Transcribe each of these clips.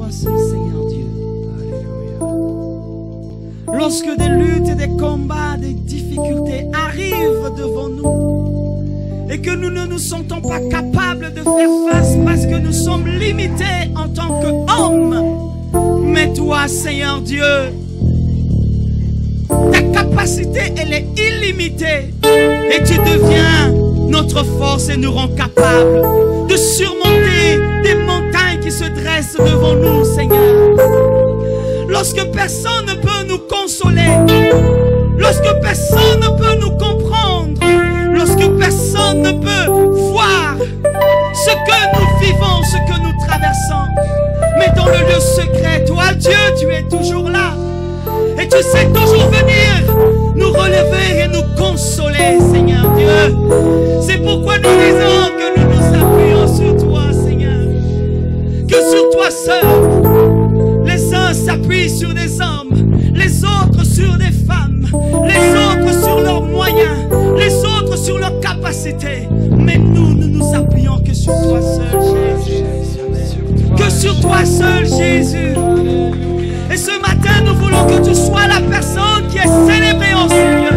toi seul, Seigneur Dieu. Lorsque des luttes, des combats, des difficultés arrivent devant nous et que nous ne nous sentons pas capables de faire face parce que nous sommes limités en tant qu'hommes, mais toi, Seigneur Dieu, ta capacité, elle est illimitée et tu deviens notre force et nous rend capables de surmonter des montagnes qui se dressent devant nous, Seigneur. Lorsque personne ne peut nous consoler, lorsque personne ne peut nous comprendre, lorsque personne ne peut voir ce que nous vivons, ce que nous traversons, mais dans le lieu secret, toi Dieu, tu es toujours là. Et tu sais toujours venir nous relever et nous consoler, Seigneur Dieu. C'est pourquoi nous disons que nous nous appuyons sur toi, Seigneur. Que sur toi seul, les uns s'appuient sur des hommes, les autres sur des femmes, les autres sur leurs moyens, les autres sur leurs capacités. Mais nous nous appuyons que sur toi seul, Jésus. Que sur toi seul, Jésus. Et ce matin, nous voulons que tu sois la personne qui est célébrée en Seigneur.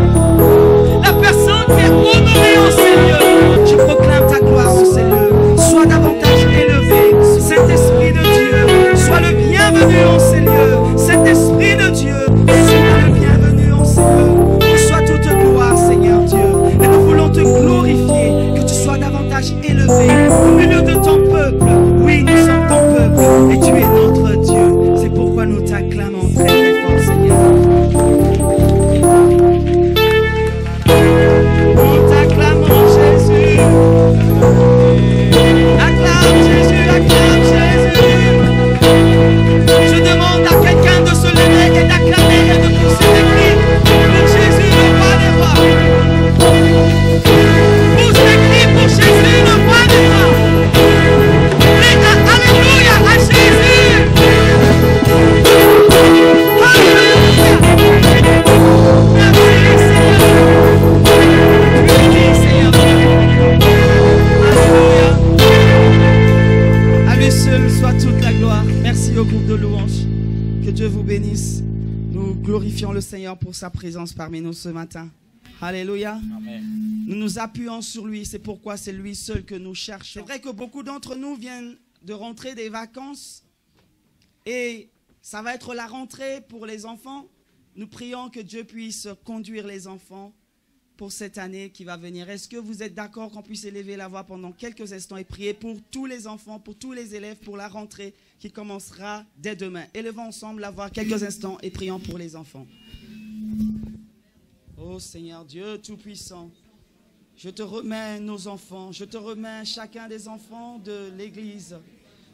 La personne qui est honorée en Seigneur. Je proclame ta gloire en Seigneur. Sois davantage élevé. Saint-Esprit de Dieu, sois le bienvenu en Seigneur. Saint-Esprit de Dieu, sois le bienvenu en Seigneur. Que soit toute gloire, Seigneur Dieu. Et nous voulons te glorifier. Que tu sois davantage élevé au milieu de ton peuple. Oui, nous sommes ton peuple. Et tu es notre Dieu. C'est pourquoi nous t'acclamons très très fort, Seigneur. Nous t'acclamons, Jésus. Acclame Jésus, acclame Jésus. Je demande à quelqu'un de se lever et d'acclamer et de pousser des cris pour Jésus, le roi des rois. Pousse des cris pour Jésus, le roi des rois. Alléluia à Jésus. Merci au groupe de louanges. Que Dieu vous bénisse. Nous glorifions le Seigneur pour sa présence parmi nous ce matin. Alléluia. Amen. Nous nous appuyons sur lui. C'est pourquoi c'est lui seul que nous cherchons. C'est vrai que beaucoup d'entre nous viennent de rentrer des vacances. Et ça va être la rentrée pour les enfants. Nous prions que Dieu puisse conduire les enfants pour cette année qui va venir. Est-ce que vous êtes d'accord qu'on puisse élever la voix pendant quelques instants et prier pour tous les enfants, pour tous les élèves, pour la rentrée qui commencera dès demain? Élevons ensemble la voix quelques instants et prions pour les enfants. Oh Seigneur Dieu Tout-Puissant, je te remets nos enfants, je te remets chacun des enfants de l'Église,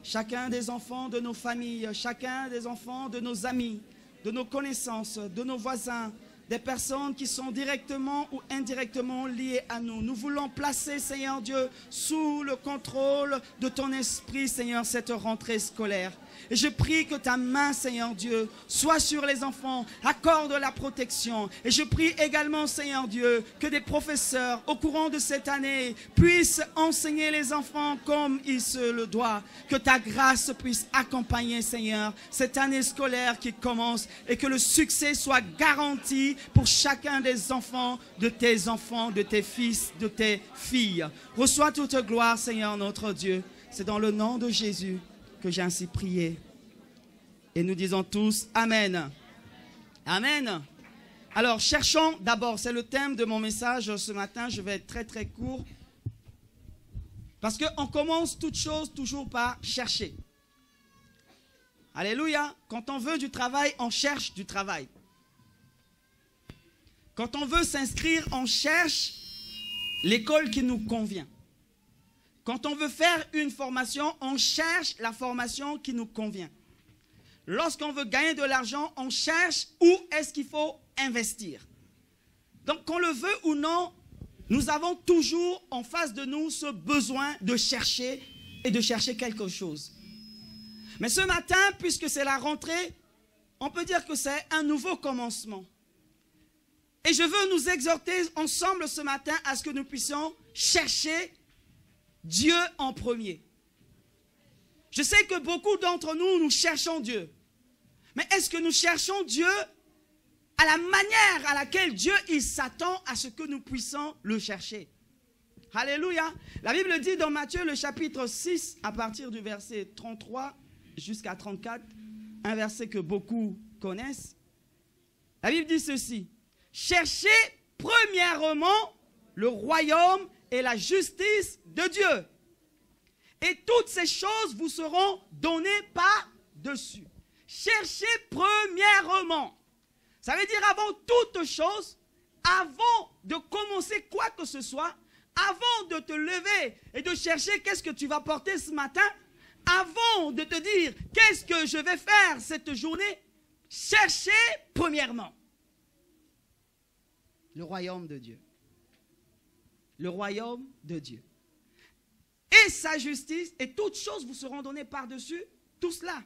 chacun des enfants de nos familles, chacun des enfants de nos amis, de nos connaissances, de nos voisins, des personnes qui sont directement ou indirectement liées à nous. Nous voulons placer, Seigneur Dieu, sous le contrôle de ton esprit, Seigneur, cette rentrée scolaire. Et je prie que ta main, Seigneur Dieu, soit sur les enfants, accorde la protection. Et je prie également, Seigneur Dieu, que des professeurs, au courant de cette année, puissent enseigner les enfants comme il se le doit. Que ta grâce puisse accompagner, Seigneur, cette année scolaire qui commence et que le succès soit garanti pour chacun des enfants, de tes fils, de tes filles. Reçois toute gloire, Seigneur notre Dieu. C'est dans le nom de Jésus que j'ai ainsi prié. Et nous disons tous Amen. Amen. Alors, cherchons d'abord, c'est le thème de mon message ce matin. Je vais être très très court. Parce qu'on commence toute chose toujours par chercher. Alléluia. Quand on veut du travail, on cherche du travail. Quand on veut s'inscrire, on cherche l'école qui nous convient. Quand on veut faire une formation, on cherche la formation qui nous convient. Lorsqu'on veut gagner de l'argent, on cherche où est-ce qu'il faut investir. Donc, qu'on le veut ou non, nous avons toujours en face de nous ce besoin de chercher et de chercher quelque chose. Mais ce matin, puisque c'est la rentrée, on peut dire que c'est un nouveau commencement. Et je veux nous exhorter ensemble ce matin à ce que nous puissions chercher Dieu en premier. Je sais que beaucoup d'entre nous, nous cherchons Dieu. Mais est-ce que nous cherchons Dieu à la manière à laquelle Dieu il s'attend à ce que nous puissions le chercher? Alléluia. La Bible dit dans Matthieu le chapitre 6, à partir du verset 33 jusqu'à 34, un verset que beaucoup connaissent. La Bible dit ceci: cherchez premièrement le royaume et la justice de Dieu, et toutes ces choses vous seront données par-dessus. Cherchez premièrement. Ça veut dire avant toute chose, avant de commencer quoi que ce soit, avant de te lever et de chercher qu'est-ce que tu vas porter ce matin, avant de te dire qu'est-ce que je vais faire cette journée, cherchez premièrement le royaume de Dieu. Le royaume de Dieu. Et sa justice, et toutes choses vous seront données par-dessus tout cela.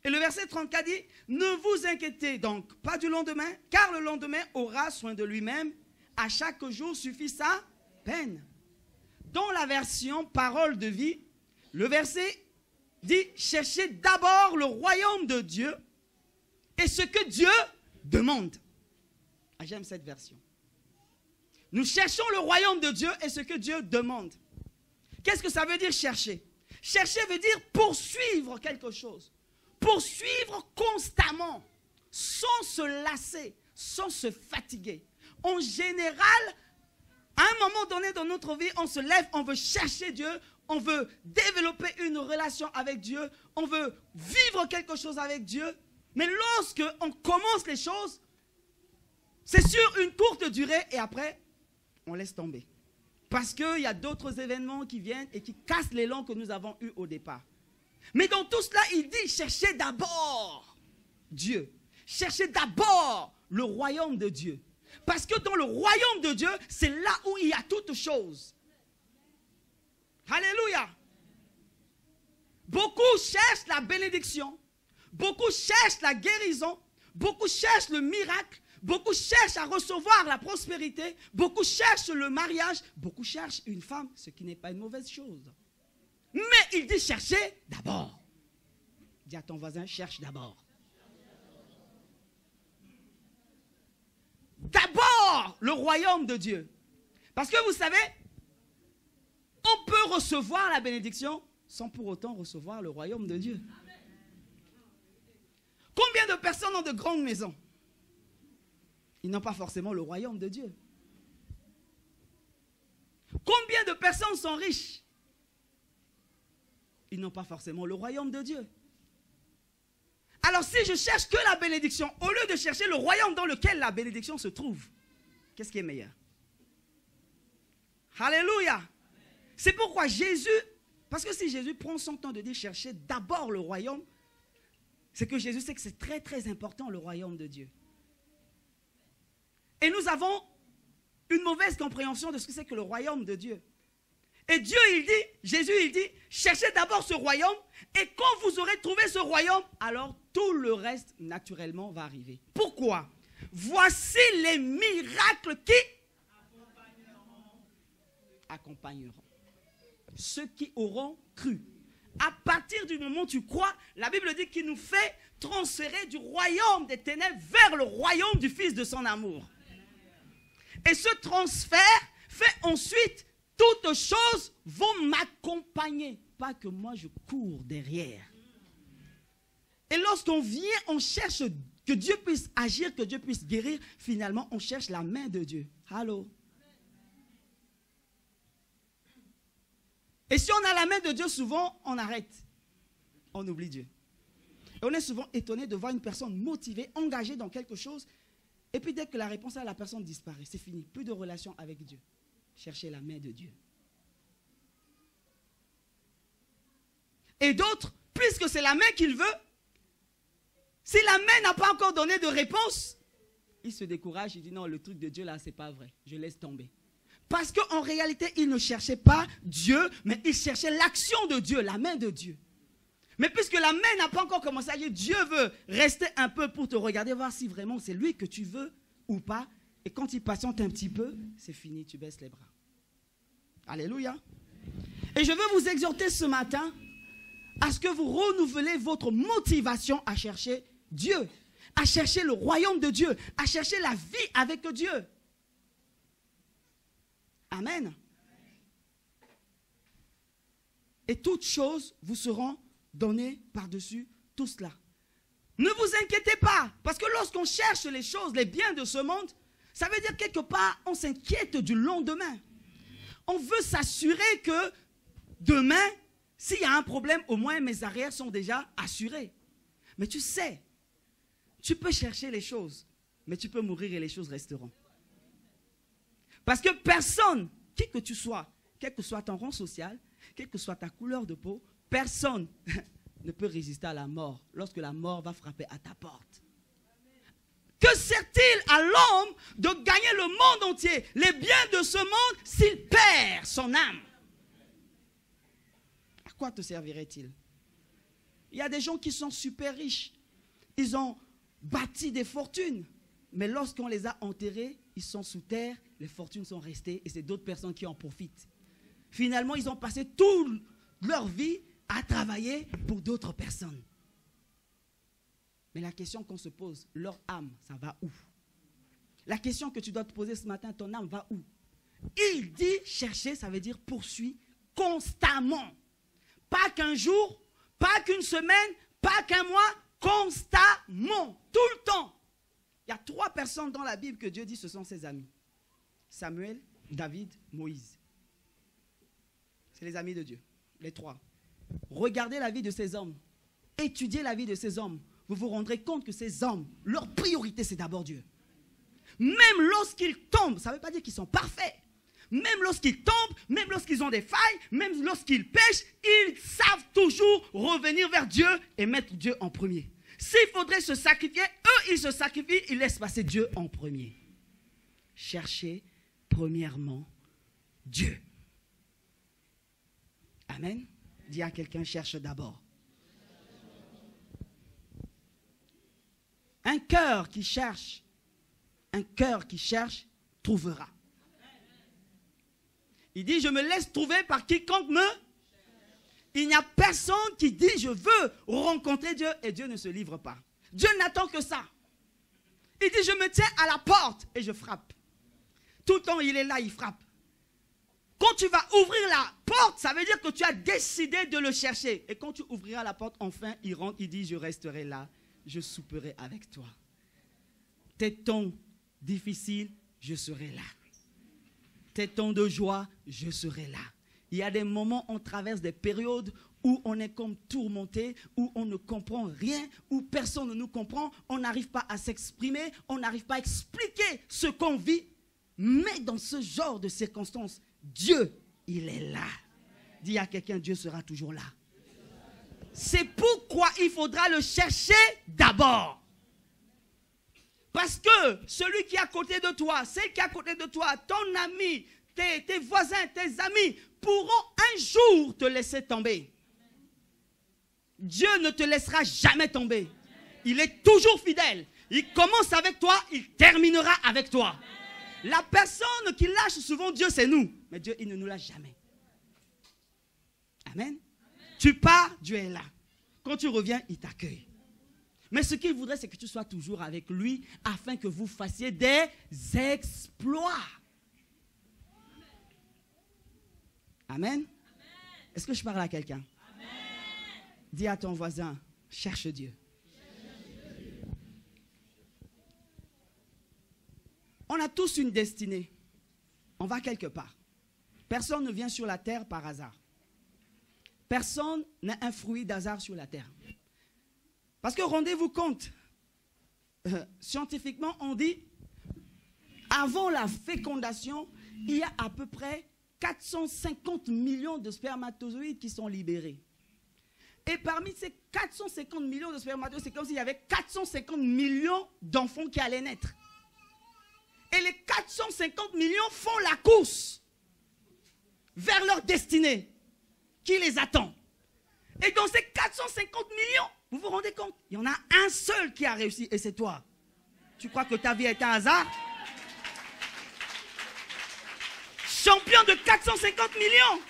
Et le verset 34 dit, ne vous inquiétez donc pas du lendemain, car le lendemain aura soin de lui-même. À chaque jour suffit sa peine. Dans la version parole de vie, le verset dit, cherchez d'abord le royaume de Dieu et ce que Dieu demande. Ah, j'aime cette version. Nous cherchons le royaume de Dieu et ce que Dieu demande. Qu'est-ce que ça veut dire chercher? Chercher veut dire poursuivre quelque chose. Poursuivre constamment, sans se lasser, sans se fatiguer. En général, à un moment donné dans notre vie, on se lève, on veut chercher Dieu, on veut développer une relation avec Dieu, on veut vivre quelque chose avec Dieu. Mais lorsque on commence les choses, c'est sur une courte durée et après, on laisse tomber. Parce qu'il y a d'autres événements qui viennent et qui cassent l'élan que nous avons eu au départ. Mais dans tout cela, il dit, cherchez d'abord Dieu. Cherchez d'abord le royaume de Dieu. Parce que dans le royaume de Dieu, c'est là où il y a toutes choses. Alléluia. Beaucoup cherchent la bénédiction. Beaucoup cherchent la guérison. Beaucoup cherchent le miracle. Beaucoup cherchent à recevoir la prospérité. Beaucoup cherchent le mariage. Beaucoup cherchent une femme, ce qui n'est pas une mauvaise chose. Mais il dit chercher d'abord. Dis à ton voisin, cherche d'abord. D'abord le royaume de Dieu. Parce que vous savez, on peut recevoir la bénédiction sans pour autant recevoir le royaume de Dieu. Combien de personnes ont de grandes maisons? Ils n'ont pas forcément le royaume de Dieu. Combien de personnes sont riches? Ils n'ont pas forcément le royaume de Dieu. Alors si je cherche que la bénédiction, au lieu de chercher le royaume dans lequel la bénédiction se trouve, qu'est-ce qui est meilleur? Alléluia. C'est pourquoi Jésus, parce que si Jésus prend son temps de dire chercher d'abord le royaume, c'est que Jésus sait que c'est très très important le royaume de Dieu. Et nous avons une mauvaise compréhension de ce que c'est que le royaume de Dieu. Et Dieu, il dit, Jésus, il dit, cherchez d'abord ce royaume, et quand vous aurez trouvé ce royaume, alors tout le reste, naturellement, va arriver. Pourquoi? Voici les miracles qui accompagneront ceux qui auront cru. À partir du moment où tu crois, la Bible dit qu'il nous fait transférer du royaume des ténèbres vers le royaume du Fils de son amour. Et ce transfert fait ensuite, toutes choses vont m'accompagner. Pas que moi je cours derrière. Et lorsqu'on vient, on cherche que Dieu puisse agir, que Dieu puisse guérir. Finalement, on cherche la main de Dieu. Allô? Et si on a la main de Dieu, souvent, on arrête. On oublie Dieu. Et on est souvent étonné de voir une personne motivée, engagée dans quelque chose. Et puis dès que la réponse à la personne disparaît, c'est fini. Plus de relation avec Dieu. Cherchez la main de Dieu. Et d'autres, puisque c'est la main qu'il veut, si la main n'a pas encore donné de réponse, il se décourage, il dit non, le truc de Dieu là, c'est pas vrai. Je laisse tomber. Parce qu'en réalité, il ne cherchait pas Dieu, mais il cherchait l'action de Dieu, la main de Dieu. Mais puisque la main n'a pas encore commencé à dire, Dieu veut rester un peu pour te regarder, voir si vraiment c'est lui que tu veux ou pas. Et quand il patiente un petit peu, c'est fini, tu baisses les bras. Alléluia. Et je veux vous exhorter ce matin à ce que vous renouvelez votre motivation à chercher Dieu, à chercher le royaume de Dieu, à chercher la vie avec Dieu. Amen. Et toutes choses vous seront données par-dessus tout cela. Ne vous inquiétez pas, parce que lorsqu'on cherche les choses, les biens de ce monde, ça veut dire quelque part, on s'inquiète du lendemain. On veut s'assurer que demain, s'il y a un problème, au moins mes arrières sont déjà assurées. Mais tu sais, tu peux chercher les choses, mais tu peux mourir et les choses resteront. Parce que personne, qui que tu sois, quel que soit ton rang social, quelle que soit ta couleur de peau, personne ne peut résister à la mort lorsque la mort va frapper à ta porte. Que sert-il à l'homme de gagner le monde entier, les biens de ce monde, s'il perd son âme? À quoi te servirait-il? Il y a des gens qui sont super riches. Ils ont bâti des fortunes. Mais lorsqu'on les a enterrés, ils sont sous terre, les fortunes sont restées et c'est d'autres personnes qui en profitent. Finalement, ils ont passé toute leur vie à travailler pour d'autres personnes. Mais la question qu'on se pose, leur âme, ça va où? La question que tu dois te poser ce matin, ton âme va où? Il dit chercher, ça veut dire poursuivre constamment. Pas qu'un jour, pas qu'une semaine, pas qu'un mois, constamment, tout le temps. Il y a 3 personnes dans la Bible que Dieu dit ce sont ses amis. Samuel, David, Moïse. C'est les amis de Dieu, les 3. Regardez la vie de ces hommes. Étudiez la vie de ces hommes. Vous vous rendrez compte que ces hommes, leur priorité, c'est d'abord Dieu. Même lorsqu'ils tombent, ça ne veut pas dire qu'ils sont parfaits. Même lorsqu'ils tombent, même lorsqu'ils ont des failles, même lorsqu'ils pêchent, ils savent toujours revenir vers Dieu et mettre Dieu en premier. S'il faudrait se sacrifier, eux, ils se sacrifient, ils laissent passer Dieu en premier. Cherchez premièrement Dieu. Amen. Dis à quelqu'un, cherche d'abord. Un cœur qui cherche, trouvera. Il dit, je me laisse trouver par quiconque me... Il n'y a personne qui dit, je veux rencontrer Dieu et Dieu ne se livre pas. Dieu n'attend que ça. Il dit, je me tiens à la porte et je frappe. Tout le temps, il est là, il frappe. Quand tu vas ouvrir la porte, ça veut dire que tu as décidé de le chercher. Et quand tu ouvriras la porte, enfin, il rentre, il dit, je resterai là, je souperai avec toi. Tes temps difficiles, je serai là. Tes temps de joie, je serai là. Il y a des moments, on traverse des périodes où on est comme tourmenté, où on ne comprend rien, où personne ne nous comprend, on n'arrive pas à s'exprimer, on n'arrive pas à expliquer ce qu'on vit. Mais dans ce genre de circonstances, Dieu, il est là. Dis à quelqu'un, Dieu sera toujours là. C'est pourquoi il faudra le chercher d'abord. Parce que celui qui est à côté de toi, celle qui est à côté de toi, ton ami, tes voisins, tes amis, pourront un jour te laisser tomber. Dieu ne te laissera jamais tomber. Il est toujours fidèle. Il commence avec toi, il terminera avec toi. La personne qui lâche souvent Dieu, c'est nous. Mais Dieu, il ne nous lâche jamais. Amen. Tu pars, Dieu est là. Quand tu reviens, il t'accueille. Mais ce qu'il voudrait, c'est que tu sois toujours avec lui afin que vous fassiez des exploits. Amen. Est-ce que je parle à quelqu'un? Dis à ton voisin, cherche Dieu. On a tous une destinée. On va quelque part. Personne ne vient sur la terre par hasard. Personne n'a un fruit d'hasard sur la terre. Parce que rendez-vous compte, scientifiquement on dit, avant la fécondation, il y a à peu près 450 millions de spermatozoïdes qui sont libérés. Et parmi ces 450 millions de spermatozoïdes, c'est comme s'il y avait 450 millions d'enfants qui allaient naître. Et les 450 millions font la course vers leur destinée qui les attend. Et dans ces 450 millions, vous vous rendez compte, il y en a un seul qui a réussi et c'est toi. Tu crois que ta vie est un hasard? Champion de 450 millions.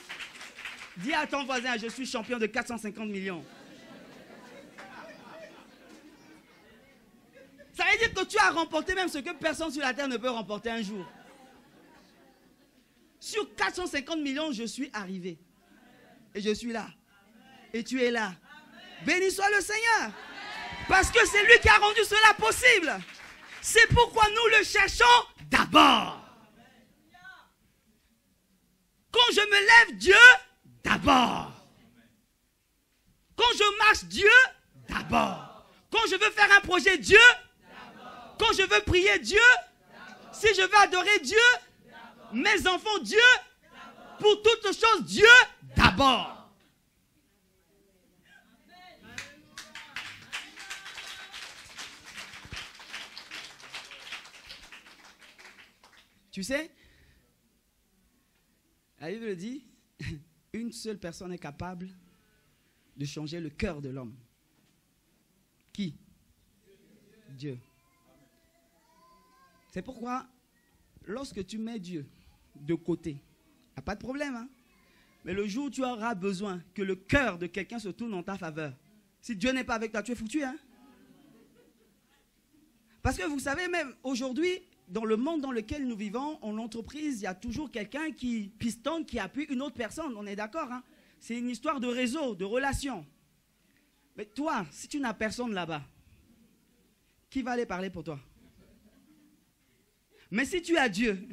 Dis à ton voisin, je suis champion de 450 millions. Ça veut dire que tu as remporté même ce que personne sur la terre ne peut remporter un jour. Sur 450 millions, je suis arrivé. Et je suis là. Et tu es là. Béni soit le Seigneur. Parce que c'est lui qui a rendu cela possible. C'est pourquoi nous le cherchons d'abord. Quand je me lève, Dieu, d'abord. Quand je marche, Dieu, d'abord. Quand je veux faire un projet, Dieu, d'abord. Quand je veux prier, Dieu, d'abord. Si je veux adorer Dieu, d'abord. Mes enfants, Dieu, d'abord. Pour toutes choses, Dieu, d'abord. Tu sais, la Bible dit, une seule personne est capable de changer le cœur de l'homme. Qui? Dieu. C'est pourquoi, lorsque tu mets Dieu de côté, il n'y a pas de problème. Hein? Mais le jour où tu auras besoin que le cœur de quelqu'un se tourne en ta faveur, si Dieu n'est pas avec toi, tu es foutu. Hein? Parce que vous savez, même aujourd'hui, dans le monde dans lequel nous vivons, en entreprise, il y a toujours quelqu'un qui pistonne, qui appuie une autre personne. On est d'accord, hein? C'est une histoire de réseau, de relation. Mais toi, si tu n'as personne là-bas, qui va aller parler pour toi? Mais si tu as Dieu,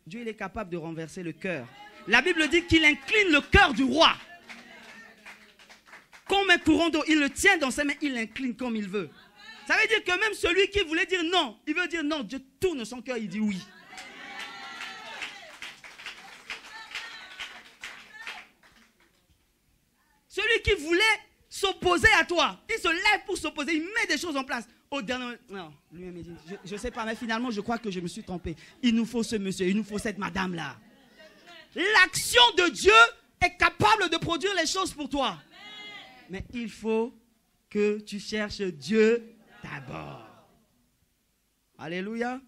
Dieu il est capable de renverser le cœur. La Bible dit qu'il incline le cœur du roi. Comme un courant d'eau, il le tient dans ses mains, il l'incline comme il veut. Ça veut dire que même celui qui voulait dire non, il veut dire non, Dieu tourne son cœur, il dit oui. Celui qui voulait s'opposer à toi, il se lève pour s'opposer, il met des choses en place. Au dernier, non, lui-même il dit, je ne sais pas, mais finalement je crois que je me suis trompé. Il nous faut ce monsieur, il nous faut cette madame-là. L'action de Dieu est capable de produire les choses pour toi. Mais il faut que tu cherches Dieu d'abord. Alléluia.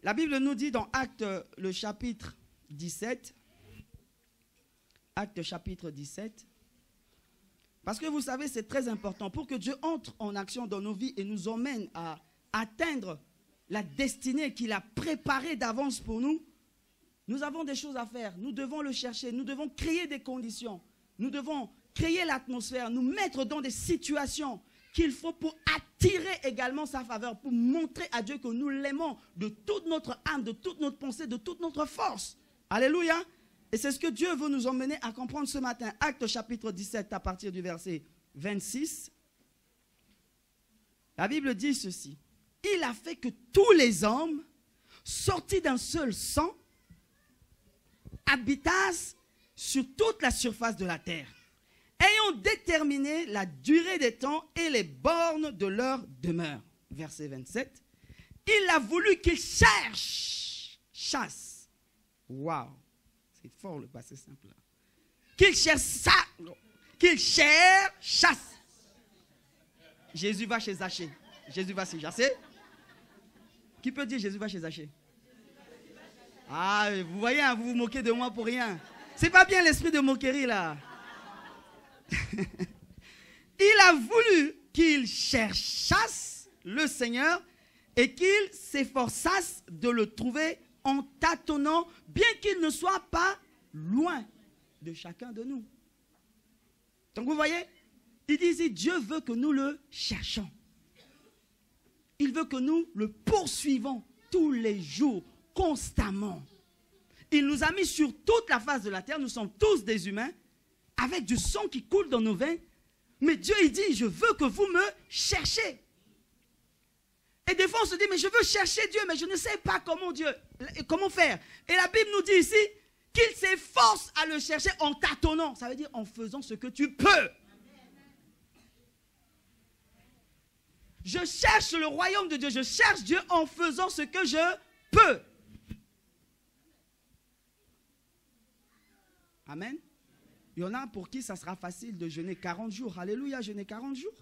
La Bible nous dit dans Actes, le chapitre 17, Actes chapitre 17, parce que vous savez, c'est très important pour que Dieu entre en action dans nos vies et nous emmène à atteindre la destinée qu'il a préparée d'avance pour nous. Nous avons des choses à faire, nous devons le chercher, nous devons créer des conditions, nous devons créer l'atmosphère, nous mettre dans des situations qu'il faut pour attirer également sa faveur, pour montrer à Dieu que nous l'aimons de toute notre âme, de toute notre pensée, de toute notre force. Alléluia. Et c'est ce que Dieu veut nous emmener à comprendre ce matin. Actes chapitre 17 à partir du verset 26. La Bible dit ceci. Il a fait que tous les hommes, sortis d'un seul sang, habitassent sur toute la surface de la terre, ayant déterminé la durée des temps et les bornes de leur demeure. Verset 27. Il a voulu qu'ils chassent. Waouh, c'est fort le passé simple. Qu'ils chassent. Jésus va chez Zachée. Jésus va chez Zachée. Qui peut dire Jésus va chez Zachée? Ah, vous voyez, hein, vous vous moquez de moi pour rien. C'est pas bien l'esprit de moquerie là. Il a voulu qu'ils cherchassent le Seigneur et qu'ils s'efforçassent de le trouver en tâtonnant, bien qu'il ne soit pas loin de chacun de nous. Donc vous voyez, il dit ici, Dieu veut que nous le cherchons. Il veut que nous le poursuivons tous les jours, constamment. Il nous a mis sur toute la face de la terre, nous sommes tous des humains, avec du sang qui coule dans nos veines. Mais Dieu, il dit, je veux que vous me cherchiez. Et des fois, on se dit, mais je veux chercher Dieu, mais je ne sais pas comment faire. Et la Bible nous dit ici, qu'il s'efforce à le chercher en tâtonnant. Ça veut dire en faisant ce que tu peux. Je cherche le royaume de Dieu, je cherche Dieu en faisant ce que je peux. Amen. Il y en a pour qui ça sera facile de jeûner 40 jours. Alléluia, jeûner 40 jours.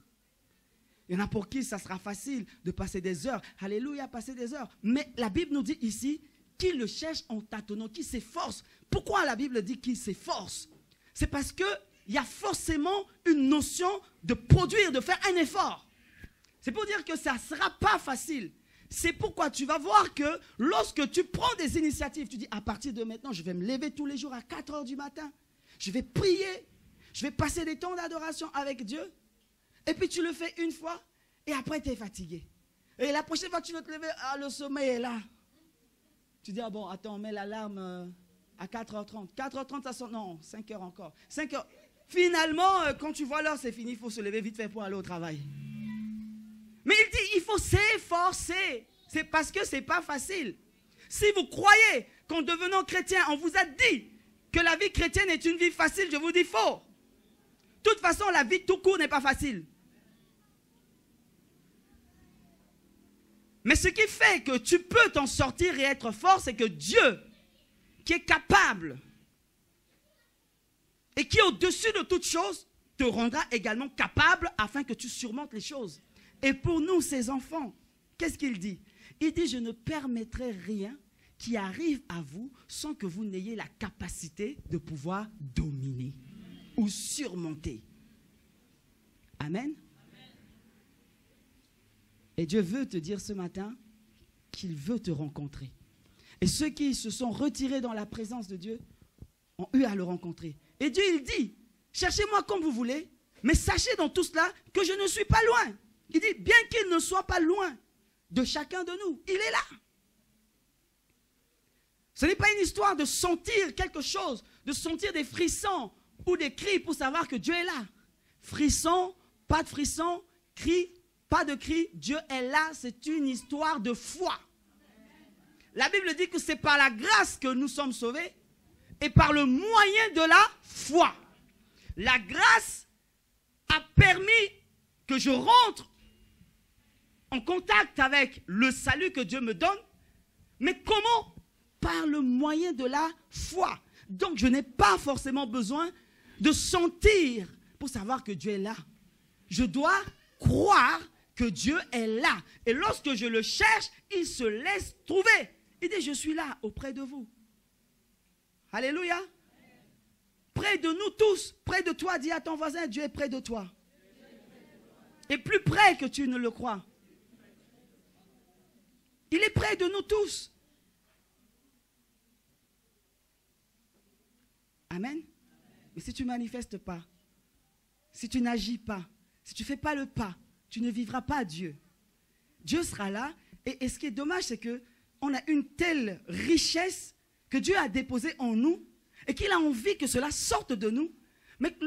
Il y en a pour qui ça sera facile de passer des heures. Alléluia, passer des heures. Mais la Bible nous dit ici qui le cherche en tâtonnant, qui s'efforce. Pourquoi la Bible dit qu'il s'efforce? C'est parce qu'il y a forcément une notion de produire, de faire un effort. C'est pour dire que ça ne sera pas facile. C'est pourquoi tu vas voir que lorsque tu prends des initiatives, tu dis à partir de maintenant, je vais me lever tous les jours à 4 heures du matin. Je vais prier. Je vais passer des temps d'adoration avec Dieu. Et puis tu le fais une fois et après tu es fatigué. Et la prochaine fois que tu veux te lever, le sommeil est là. Tu dis, ah bon, attends, on met l'alarme à 4h30. 4h30, ça sonne. Non, 5h encore. 5h. Finalement, quand tu vois l'heure, c'est fini. Il faut se lever vite fait pour aller au travail. Mais il dit, il faut s'efforcer. C'est parce que ce n'est pas facile. Si vous croyez qu'en devenant chrétien, on vous a dit que la vie chrétienne est une vie facile, je vous dis faux. De toute façon, la vie tout court n'est pas facile. Mais ce qui fait que tu peux t'en sortir et être fort, c'est que Dieu, qui est capable et qui est au-dessus de toutes choses, te rendra également capable afin que tu surmontes les choses. Et pour nous, ses enfants, qu'est-ce qu'il dit? Il dit, je ne permettrai rien qui arrive à vous sans que vous n'ayez la capacité de pouvoir dominer ou surmonter. Amen. Et Dieu veut te dire ce matin qu'il veut te rencontrer. Et ceux qui se sont retirés dans la présence de Dieu ont eu à le rencontrer. Et Dieu, il dit, cherchez-moi comme vous voulez, mais sachez dans tout cela que je ne suis pas loin. Il dit, bien qu'il ne soit pas loin de chacun de nous, il est là. Ce n'est pas une histoire de sentir quelque chose, de sentir des frissons ou des cris pour savoir que Dieu est là. Frissons, pas de frissons, cris, pas de cris, Dieu est là, c'est une histoire de foi. La Bible dit que c'est par la grâce que nous sommes sauvés et par le moyen de la foi. La grâce a permis que je rentre en contact avec le salut que Dieu me donne. Mais comment? Par le moyen de la foi. Donc je n'ai pas forcément besoin de sentir pour savoir que Dieu est là. Je dois croire que Dieu est là. Et lorsque je le cherche, il se laisse trouver. Il dit, je suis là auprès de vous. Alléluia. Près de nous tous, près de toi, dis à ton voisin, Dieu est près de toi. Et plus près que tu ne le crois. Il est près de nous tous. Amen. Mais si tu ne manifestes pas, si tu n'agis pas, si tu ne fais pas le pas, tu ne vivras pas Dieu. Dieu sera là. Et ce qui est dommage, c'est qu'on a une telle richesse que Dieu a déposée en nous et qu'il a envie que cela sorte de nous. Mais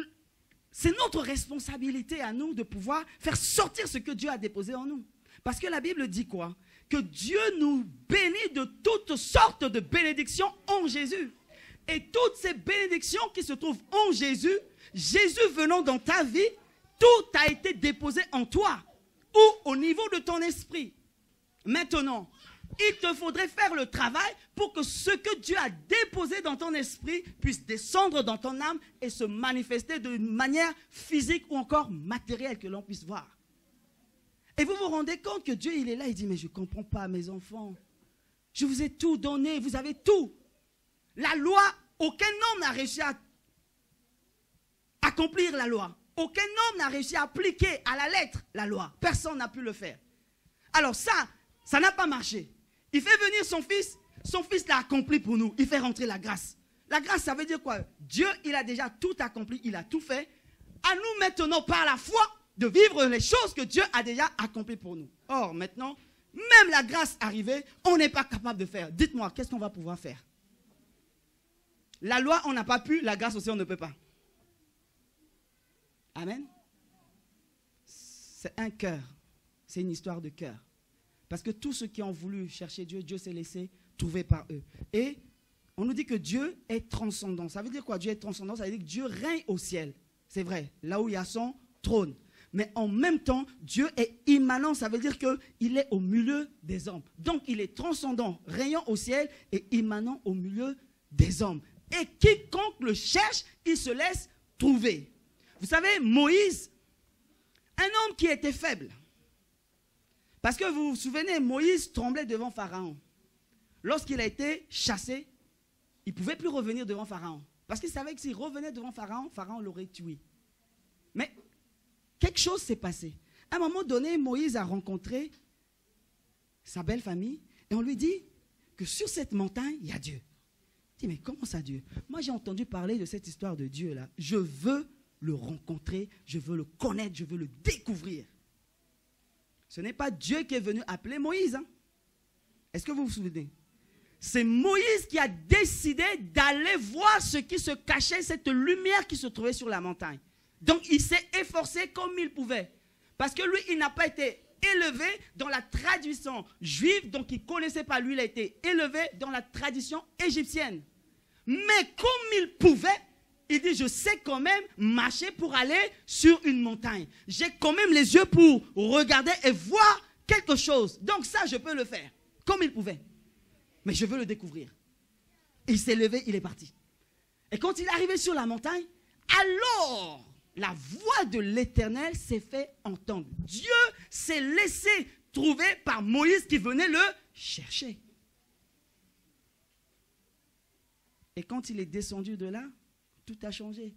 c'est notre responsabilité à nous de pouvoir faire sortir ce que Dieu a déposé en nous. Parce que la Bible dit quoi? Que Dieu nous bénit de toutes sortes de bénédictions en Jésus. Et toutes ces bénédictions qui se trouvent en Jésus, Jésus venant dans ta vie, tout a été déposé en toi ou au niveau de ton esprit. Maintenant, il te faudrait faire le travail pour que ce que Dieu a déposé dans ton esprit puisse descendre dans ton âme et se manifester d'une manière physique ou encore matérielle que l'on puisse voir. Et vous vous rendez compte que Dieu, il est là, il dit, mais je ne comprends pas mes enfants. Je vous ai tout donné, vous avez tout. La loi, aucun homme n'a réussi à accomplir la loi. Aucun homme n'a réussi à appliquer à la lettre la loi. Personne n'a pu le faire. Alors ça n'a pas marché. Il fait venir son fils l'a accompli pour nous. Il fait rentrer la grâce. La grâce, ça veut dire quoi? Dieu, il a déjà tout accompli, il a tout fait. À nous maintenant, par la foi, de vivre les choses que Dieu a déjà accomplies pour nous. Or, maintenant, même la grâce arrivée, on n'est pas capable de faire. Dites-moi, qu'est-ce qu'on va pouvoir faire? La loi, on n'a pas pu, la grâce aussi, on ne peut pas. Amen. C'est un cœur. C'est une histoire de cœur. Parce que tous ceux qui ont voulu chercher Dieu, Dieu s'est laissé trouver par eux. Et on nous dit que Dieu est transcendant. Ça veut dire quoi? Dieu est transcendant, ça veut dire que Dieu règne au ciel. C'est vrai, là où il y a son trône. Mais en même temps, Dieu est immanent, ça veut dire qu'il est au milieu des hommes. Donc il est transcendant, régnant au ciel et immanent au milieu des hommes. Et quiconque le cherche, il se laisse trouver. Vous savez, Moïse, un homme qui était faible. Parce que vous vous souvenez, Moïse tremblait devant Pharaon. lorsqu'il a été chassé, il ne pouvait plus revenir devant Pharaon. Parce qu'il savait que s'il revenait devant Pharaon, Pharaon l'aurait tué. Mais quelque chose s'est passé. À un moment donné, Moïse a rencontré sa belle famille et on lui dit que sur cette montagne, il y a Dieu. Il dit, mais comment ça Dieu? Moi, j'ai entendu parler de cette histoire de Dieu là. Je veux le rencontrer, je veux le connaître, je veux le découvrir. Ce n'est pas Dieu qui est venu appeler Moïse. Hein? Est-ce que vous vous souvenez? C'est Moïse qui a décidé d'aller voir ce qui se cachait, cette lumière qui se trouvait sur la montagne. Donc, il s'est efforcé comme il pouvait. Parce que lui, il n'a pas été élevé dans la tradition juive, donc il ne connaissait pas. Lui, il a été élevé dans la tradition égyptienne. Mais comme il pouvait, il dit, je sais quand même marcher pour aller sur une montagne. J'ai quand même les yeux pour regarder et voir quelque chose. Donc ça, je peux le faire, comme il pouvait. Mais je veux le découvrir. Il s'est levé, il est parti. Et quand il est arrivé sur la montagne, alors la voix de l'Éternel s'est fait entendre. Dieu s'est laissé trouver par Moïse qui venait le chercher. Et quand il est descendu de là, tout a changé.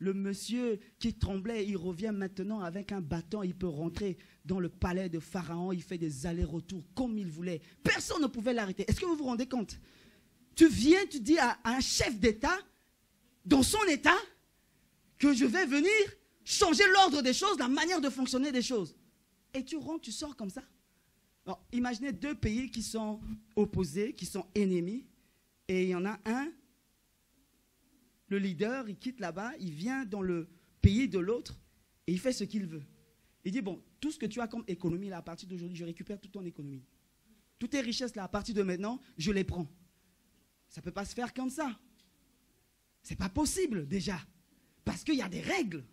Le monsieur qui tremblait, il revient maintenant avec un bâton. Il peut rentrer dans le palais de Pharaon. Il fait des allers-retours comme il voulait. Personne ne pouvait l'arrêter. Est-ce que vous vous rendez compte? Tu viens, tu dis à un chef d'État, dans son État, que je vais venir changer l'ordre des choses, la manière de fonctionner des choses. Et tu rentres, tu sors comme ça. Alors, imaginez deux pays qui sont opposés, qui sont ennemis. Et il y en a un, le leader, il quitte là-bas, il vient dans le pays de l'autre et il fait ce qu'il veut. Il dit, bon, tout ce que tu as comme économie là, à partir d'aujourd'hui, je récupère toute ton économie. Toutes tes richesses là, à partir de maintenant, je les prends. Ça ne peut pas se faire comme ça. Ce n'est pas possible déjà. Parce qu'il y a des règles.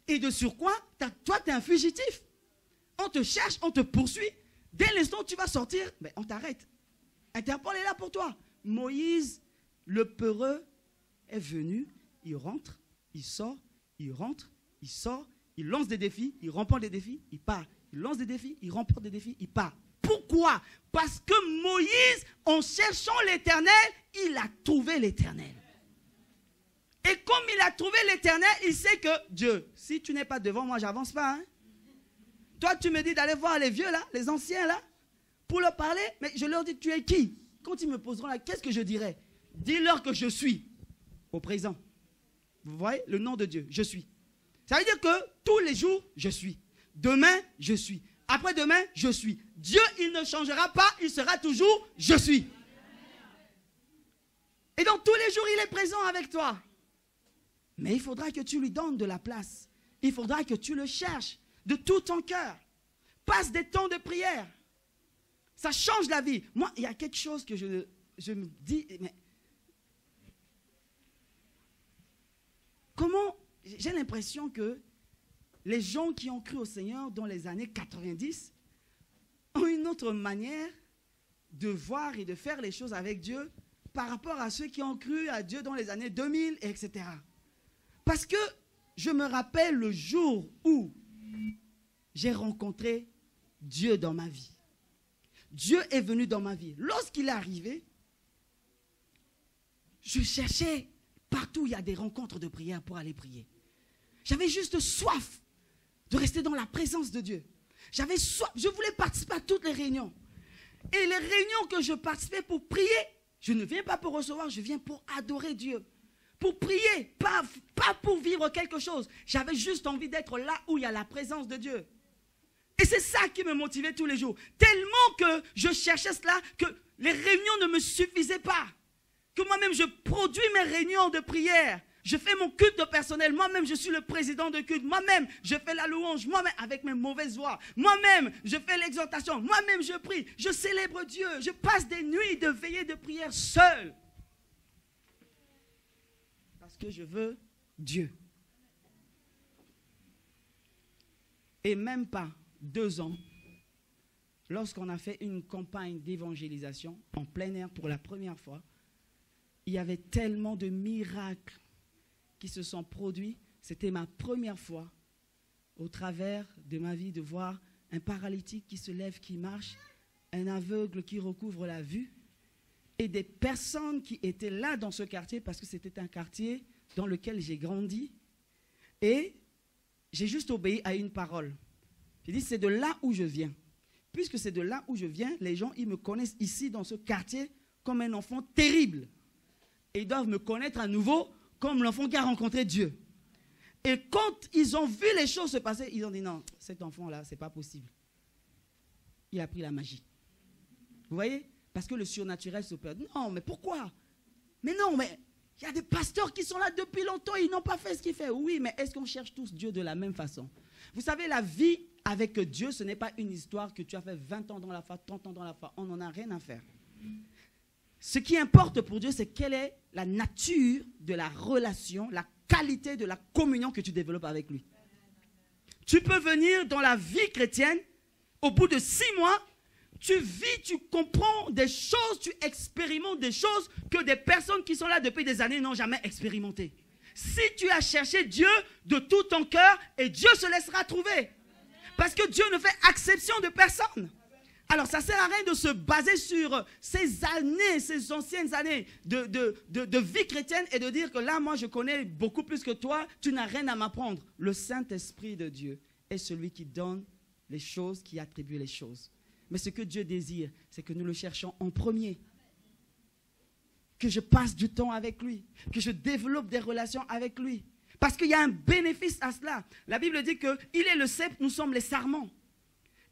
Et de surcroît, toi, tu es un fugitif. On te cherche, on te poursuit. Dès l'instant où tu vas sortir, ben, on t'arrête. Interpol est là pour toi. Moïse, le peureux, est venu, il rentre, il sort, il rentre, il sort, il lance des défis, il remporte des défis, il part. Il lance des défis, il remporte des défis, il part. Pourquoi? Parce que Moïse, en cherchant l'Éternel, il a trouvé l'Éternel. Et comme il a trouvé l'Éternel, il sait que Dieu, si tu n'es pas devant moi, j'avance pas. Hein? Toi, tu me dis d'aller voir les vieux là, les anciens là, pour leur parler, mais je leur dis, tu es qui? Quand ils me poseront là, qu'est-ce que je dirais? Dis-leur que je suis au présent. Vous voyez le nom de Dieu, je suis. Ça veut dire que tous les jours, je suis. Demain, je suis. Après-demain, je suis. Dieu, il ne changera pas, il sera toujours je suis. Et donc tous les jours, il est présent avec toi. Mais il faudra que tu lui donnes de la place. Il faudra que tu le cherches de tout ton cœur. Passe des temps de prière. Ça change la vie. Moi, il y a quelque chose que je me dis, mais comment, j'ai l'impression que les gens qui ont cru au Seigneur dans les années 90 ont une autre manière de voir et de faire les choses avec Dieu par rapport à ceux qui ont cru à Dieu dans les années 2000, etc. Parce que je me rappelle le jour où j'ai rencontré Dieu dans ma vie. Dieu est venu dans ma vie. Lorsqu'il est arrivé, je cherchais partout où il y a des rencontres de prière pour aller prier. J'avais juste soif de rester dans la présence de Dieu. J'avais soif, je voulais participer à toutes les réunions. Et les réunions que je participais pour prier, je ne viens pas pour recevoir, je viens pour adorer Dieu. Pour prier, pas pour vivre quelque chose. J'avais juste envie d'être là où il y a la présence de Dieu. Et c'est ça qui me motivait tous les jours. Tellement que je cherchais cela, que les réunions ne me suffisaient pas. Que moi-même, je produis mes réunions de prière. Je fais mon culte personnel. Moi-même, je suis le président de culte. Moi-même, je fais la louange. Moi-même, avec mes mauvaises voix. Moi-même, je fais l'exhortation. Moi-même, je prie. Je célèbre Dieu. Je passe des nuits de veillée de prière seul. Parce que je veux Dieu. Et même pas 2 ans, lorsqu'on a fait une campagne d'évangélisation en plein air pour la première fois, il y avait tellement de miracles qui se sont produits. C'était ma première fois au travers de ma vie de voir un paralytique qui se lève, qui marche, un aveugle qui recouvre la vue, Et des personnes qui étaient là dans ce quartier, parce que c'était un quartier dans lequel j'ai grandi, et j'ai juste obéi à une parole. J'ai dit, c'est de là où je viens. Puisque c'est de là où je viens, les gens, ils me connaissent ici dans ce quartier comme un enfant terrible. Et ils doivent me connaître à nouveau comme l'enfant qui a rencontré Dieu. Et quand ils ont vu les choses se passer, ils ont dit, non, cet enfant-là, ce n'est pas possible. Il a pris la magie. Vous voyez? Parce que le surnaturel se perd. Non, mais pourquoi? Mais non, mais il y a des pasteurs qui sont là depuis longtemps, ils n'ont pas fait ce qu'il fait. Oui, mais est-ce qu'on cherche tous Dieu de la même façon? Vous savez, la vie avec Dieu, ce n'est pas une histoire que tu as fait 20 ans dans la foi, 30 ans dans la foi. On n'en a rien à faire. Ce qui importe pour Dieu, c'est quelle est la nature de la relation, la qualité de la communion que tu développes avec lui. Tu peux venir dans la vie chrétienne, au bout de 6 mois, tu vis, tu comprends des choses, tu expérimentes des choses que des personnes qui sont là depuis des années n'ont jamais expérimentées. Si tu as cherché Dieu de tout ton cœur, et Dieu se laissera trouver. Parce que Dieu ne fait exception de personne. Alors ça ne sert à rien de se baser sur ces années, ces anciennes années de vie chrétienne et de dire que là, moi, je connais beaucoup plus que toi, tu n'as rien à m'apprendre. Le Saint-Esprit de Dieu est celui qui donne les choses, qui attribue les choses. Mais ce que Dieu désire, c'est que nous le cherchions en premier. Que je passe du temps avec lui, que je développe des relations avec lui. Parce qu'il y a un bénéfice à cela. La Bible dit qu'il est le cep, nous sommes les sarments.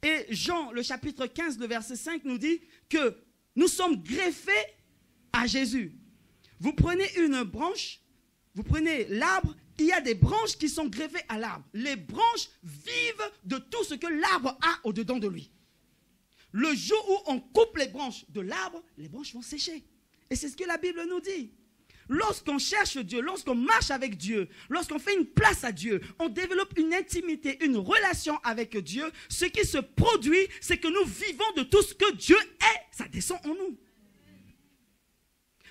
Et Jean, le chapitre 15, le verset 5 nous dit que nous sommes greffés à Jésus. Vous prenez une branche, vous prenez l'arbre, il y a des branches qui sont greffées à l'arbre. Les branches vivent de tout ce que l'arbre a au-dedans de lui. Le jour où on coupe les branches de l'arbre, les branches vont sécher. Et c'est ce que la Bible nous dit. Lorsqu'on cherche Dieu, lorsqu'on marche avec Dieu, lorsqu'on fait une place à Dieu, on développe une intimité, une relation avec Dieu, ce qui se produit, c'est que nous vivons de tout ce que Dieu est, ça descend en nous.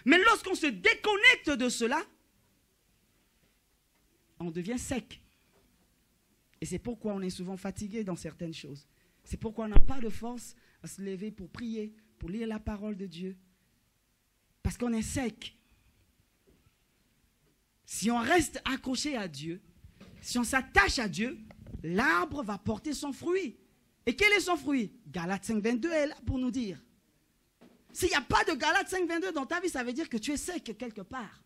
Mais lorsqu'on se déconnecte de cela, on devient sec. Et c'est pourquoi on est souvent fatigué dans certaines choses. C'est pourquoi on n'a pas de force à se lever pour prier, pour lire la parole de Dieu. Parce qu'on est sec. Si on reste accroché à Dieu, si on s'attache à Dieu, l'arbre va porter son fruit. Et quel est son fruit? Galates 5.22 est là pour nous dire. S'il n'y a pas de Galates 5.22 dans ta vie, ça veut dire que tu es sec quelque part.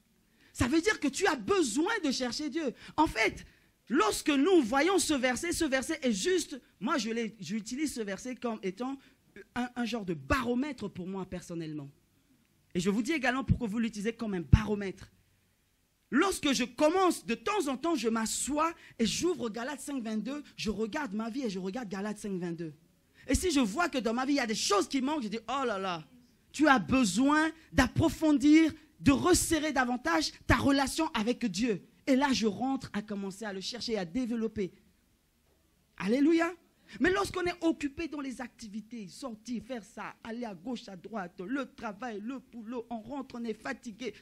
Ça veut dire que tu as besoin de chercher Dieu. En fait, lorsque nous voyons ce verset est juste, moi j'utilise ce verset comme étant un genre de baromètre pour moi personnellement. Et je vous dis également pourquoi vous l'utilisez comme un baromètre. Lorsque je commence, de temps en temps, je m'assois et j'ouvre Galates 5.22, je regarde ma vie et je regarde Galates 5.22. Et si je vois que dans ma vie, il y a des choses qui manquent, je dis, oh là là, tu as besoin d'approfondir, de resserrer davantage ta relation avec Dieu. Et là, je rentre à commencer à le chercher, à développer. Alléluia. Mais lorsqu'on est occupé dans les activités, sortir, faire ça, aller à gauche, à droite, le travail, le boulot, on rentre, on est fatigué.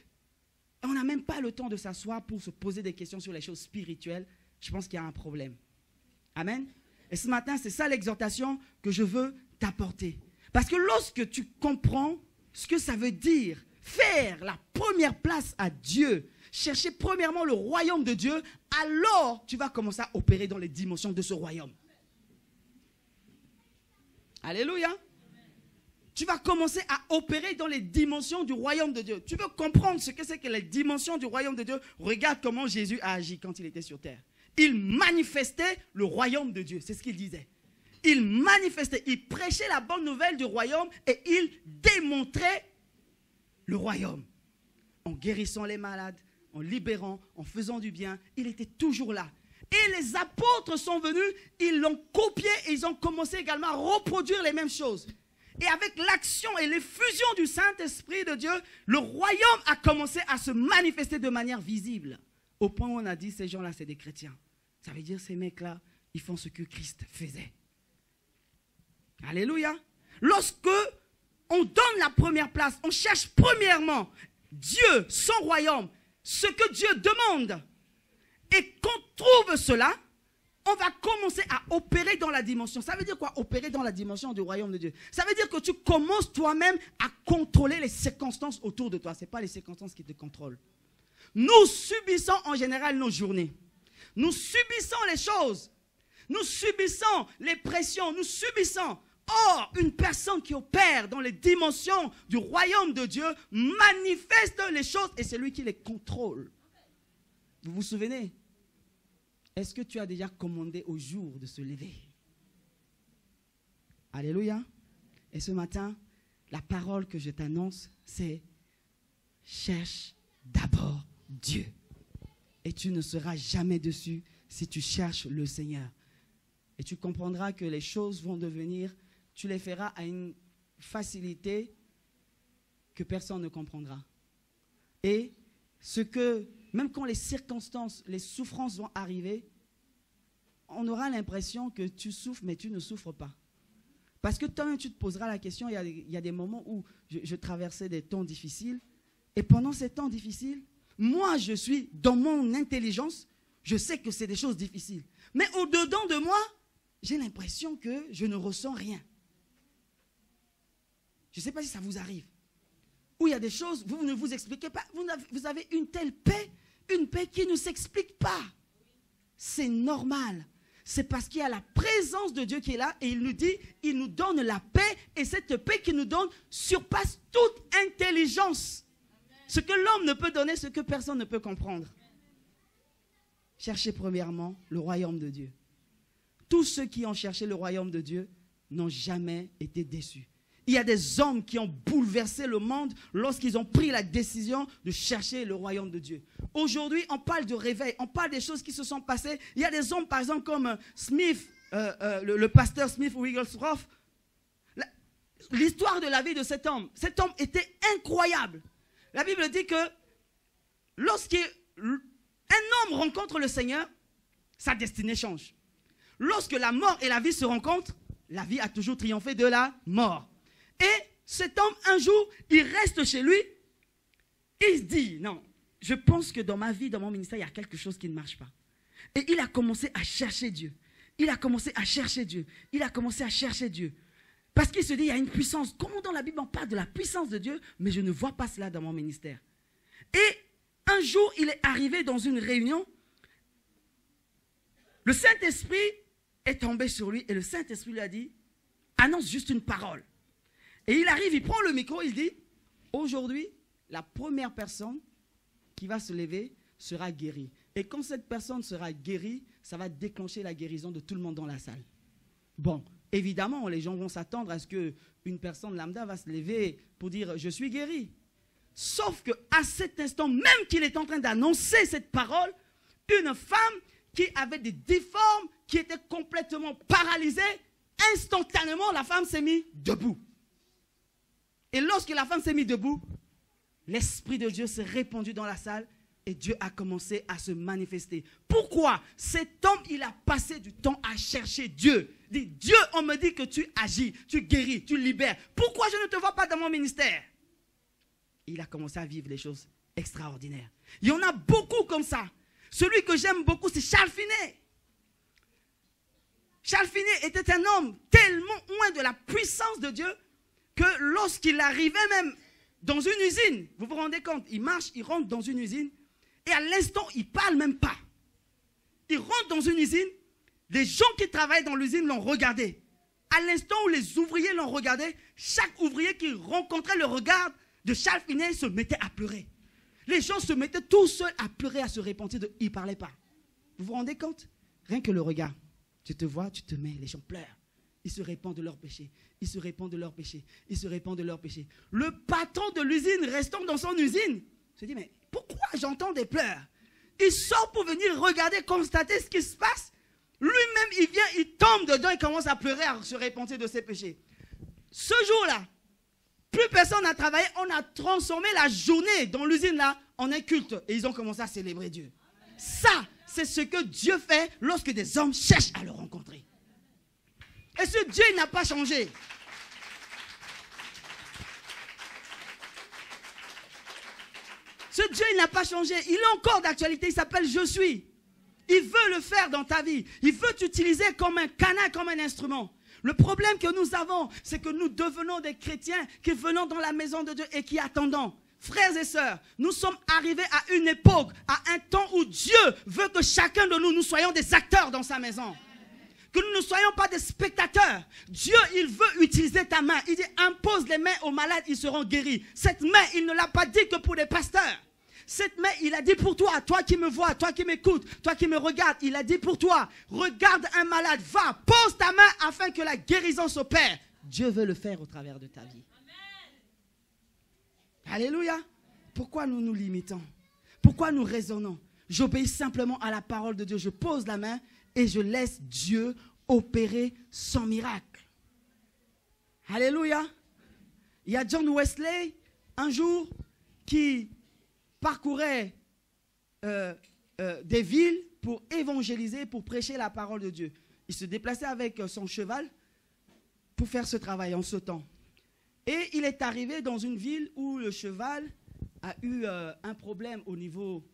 On n'a même pas le temps de s'asseoir pour se poser des questions sur les choses spirituelles. Je pense qu'il y a un problème. Amen. Et ce matin, c'est ça l'exhortation que je veux t'apporter. Parce que lorsque tu comprends ce que ça veut dire, faire la première place à Dieu, chercher premièrement le royaume de Dieu, alors tu vas commencer à opérer dans les dimensions de ce royaume. Alléluia. Tu vas commencer à opérer dans les dimensions du royaume de Dieu. Tu veux comprendre ce que c'est que les dimensions du royaume de Dieu? Regarde comment Jésus a agi quand il était sur terre. Il manifestait le royaume de Dieu. C'est ce qu'il disait. Il manifestait, il prêchait la bonne nouvelle du royaume et il démontrait le royaume. En guérissant les malades, en libérant, en faisant du bien, il était toujours là. Et les apôtres sont venus, ils l'ont copié et ils ont commencé également à reproduire les mêmes choses. Et avec l'action et l'effusion du Saint-Esprit de Dieu, le royaume a commencé à se manifester de manière visible. Au point où on a dit, ces gens-là, c'est des chrétiens. Ça veut dire, ces mecs-là, ils font ce que Christ faisait. Alléluia. Lorsque on donne la première place, on cherche premièrement Dieu, son royaume, ce que Dieu demande. Et qu'on trouve cela, on va commencer à opérer dans la dimension. Ça veut dire quoi, opérer dans la dimension du royaume de Dieu? Ça veut dire que tu commences toi-même à contrôler les circonstances autour de toi. Ce n'est pas les circonstances qui te contrôlent. Nous subissons en général nos journées. Nous subissons les choses. Nous subissons les pressions. Nous subissons. Or, une personne qui opère dans les dimensions du royaume de Dieu manifeste les choses et c'est lui qui les contrôle. Vous vous souvenez? Est-ce que tu as déjà commandé au jour de se lever? Alléluia. Et ce matin, la parole que je t'annonce, c'est cherche d'abord Dieu. Et tu ne seras jamais dessus si tu cherches le Seigneur. Et tu comprendras que les choses vont devenir, tu les feras à une facilité que personne ne comprendra. Et ce que, même quand les circonstances, les souffrances vont arriver, on aura l'impression que tu souffres, mais tu ne souffres pas. Parce que toi-même, tu te poseras la question, il y a des moments où je traversais des temps difficiles, et pendant ces temps difficiles, moi, je suis dans mon intelligence, je sais que c'est des choses difficiles. Mais au-dedans de moi, j'ai l'impression que je ne ressens rien. Je ne sais pas si ça vous arrive. Où il y a des choses, vous ne vous expliquez pas. Vous avez une telle paix, une paix qui ne s'explique pas. C'est normal. C'est parce qu'il y a la présence de Dieu qui est là et il nous dit, il nous donne la paix et cette paix qu'il nous donne surpasse toute intelligence. Ce que l'homme ne peut donner, ce que personne ne peut comprendre. Cherchez premièrement le royaume de Dieu. Tous ceux qui ont cherché le royaume de Dieu n'ont jamais été déçus. Il y a des hommes qui ont bouleversé le monde lorsqu'ils ont pris la décision de chercher le royaume de Dieu. Aujourd'hui, on parle de réveil, on parle des choses qui se sont passées. Il y a des hommes, par exemple, comme Smith, le pasteur Smith Wigglesworth. L'histoire de la vie de cet homme était incroyable. La Bible dit que lorsqu'un homme rencontre le Seigneur, sa destinée change. Lorsque la mort et la vie se rencontrent, la vie a toujours triomphé de la mort. Et cet homme, un jour, il reste chez lui. Il se dit, non, je pense que dans ma vie, dans mon ministère, il y a quelque chose qui ne marche pas. Et il a commencé à chercher Dieu. Il a commencé à chercher Dieu. Il a commencé à chercher Dieu. Parce qu'il se dit, il y a une puissance. Comment dans la Bible on parle de la puissance de Dieu, mais je ne vois pas cela dans mon ministère. Et un jour, il est arrivé dans une réunion. Le Saint-Esprit est tombé sur lui et le Saint-Esprit lui a dit, annonce juste une parole. Et il arrive, il prend le micro, il dit, aujourd'hui, la première personne qui va se lever sera guérie. Et quand cette personne sera guérie, ça va déclencher la guérison de tout le monde dans la salle. Bon, évidemment, les gens vont s'attendre à ce qu'une personne lambda va se lever pour dire, je suis guéri. Sauf qu'à cet instant, même qu'il est en train d'annoncer cette parole, une femme qui avait des difformes, qui était complètement paralysée, instantanément, la femme s'est mise debout. Et lorsque la femme s'est mise debout, l'Esprit de Dieu s'est répandu dans la salle et Dieu a commencé à se manifester. Pourquoi? Cet homme, il a passé du temps à chercher Dieu. Il dit, Dieu, on me dit que tu agis, tu guéris, tu libères. Pourquoi je ne te vois pas dans mon ministère? Il a commencé à vivre des choses extraordinaires. Il y en a beaucoup comme ça. Celui que j'aime beaucoup, c'est Charles Finet. Charles Finet était un homme tellement loin de la puissance de Dieu que lorsqu'il arrivait même dans une usine, vous vous rendez compte, il marche, il rentre dans une usine et à l'instant, il ne parle même pas. Il rentre dans une usine, les gens qui travaillent dans l'usine l'ont regardé. À l'instant où les ouvriers l'ont regardé, chaque ouvrier qui rencontrait le regard de Charles Finet se mettait à pleurer. Les gens se mettaient tout seuls à pleurer, à se repentir. Il ne parlait pas. Vous vous rendez compte? Rien que le regard. Tu te vois, tu te mets, les gens pleurent. Ils se répandent de leurs péchés. Ils se répandent de leurs péchés. Ils se répandent de leurs péchés. Le patron de l'usine, restant dans son usine, se dit, mais pourquoi j'entends des pleurs? Il sort pour venir regarder, constater ce qui se passe. Lui-même, il vient, il tombe dedans, il commence à pleurer, à se repentir de ses péchés. Ce jour-là, plus personne n'a travaillé. On a transformé la journée dans l'usine là en un culte. Et ils ont commencé à célébrer Dieu. Ça, c'est ce que Dieu fait lorsque des hommes cherchent à le rencontrer. Et ce Dieu, il n'a pas changé. Ce Dieu, il n'a pas changé. Il est encore d'actualité. Il s'appelle Je suis. Il veut le faire dans ta vie. Il veut t'utiliser comme un canal, comme un instrument. Le problème que nous avons, c'est que nous devenons des chrétiens qui venons dans la maison de Dieu et qui attendons. Frères et sœurs, nous sommes arrivés à une époque, à un temps où Dieu veut que chacun de nous, nous soyons des acteurs dans sa maison. Que nous ne soyons pas des spectateurs. Dieu, il veut utiliser ta main. Il dit, impose les mains aux malades, ils seront guéris. Cette main, il ne l'a pas dit que pour les pasteurs. Cette main, il a dit pour toi, toi qui me vois, toi qui m'écoutes, toi qui me regardes, il a dit pour toi, regarde un malade, va, pose ta main afin que la guérison s'opère. Dieu veut le faire au travers de ta vie. Amen. Alléluia. Pourquoi nous nous limitons? Pourquoi nous raisonnons? J'obéis simplement à la parole de Dieu. Je pose la main et je laisse Dieu opérer son miracle. Alléluia. Il y a John Wesley, un jour, qui parcourait des villes pour évangéliser, pour prêcher la parole de Dieu. Il se déplaçait avec son cheval pour faire ce travail en ce temps. Et il est arrivé dans une ville où le cheval a eu un problème au niveau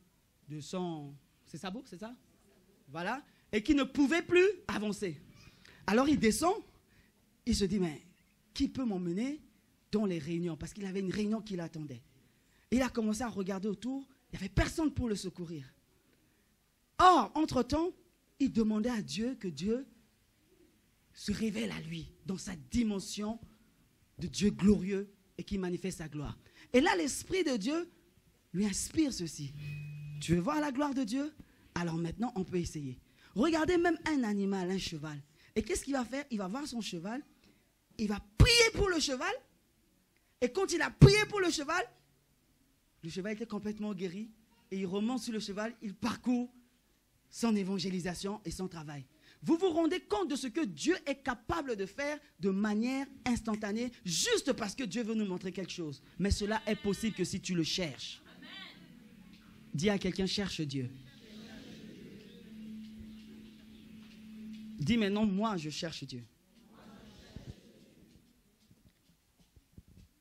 de son... C'est sabot, c'est ça? Voilà. Et qui ne pouvait plus avancer. Alors il descend, il se dit, mais qui peut m'emmener dans les réunions? Parce qu'il avait une réunion qui l'attendait. Il a commencé à regarder autour. Il n'y avait personne pour le secourir. Or, entre-temps, il demandait à Dieu que Dieu se révèle à lui dans sa dimension de Dieu glorieux et qui manifeste sa gloire. Et là, l'Esprit de Dieu lui inspire ceci. Tu veux voir la gloire de Dieu? Alors maintenant, on peut essayer. Regardez même un animal, un cheval. Et qu'est-ce qu'il va faire? Il va voir son cheval. Il va prier pour le cheval. Et quand il a prié pour le cheval était complètement guéri et il remonte sur le cheval, il parcourt son évangélisation et son travail. Vous vous rendez compte de ce que Dieu est capable de faire de manière instantanée, juste parce que Dieu veut nous montrer quelque chose. Mais cela est possible que si tu le cherches. Dis à quelqu'un, cherche Dieu. Dis maintenant, moi je cherche Dieu.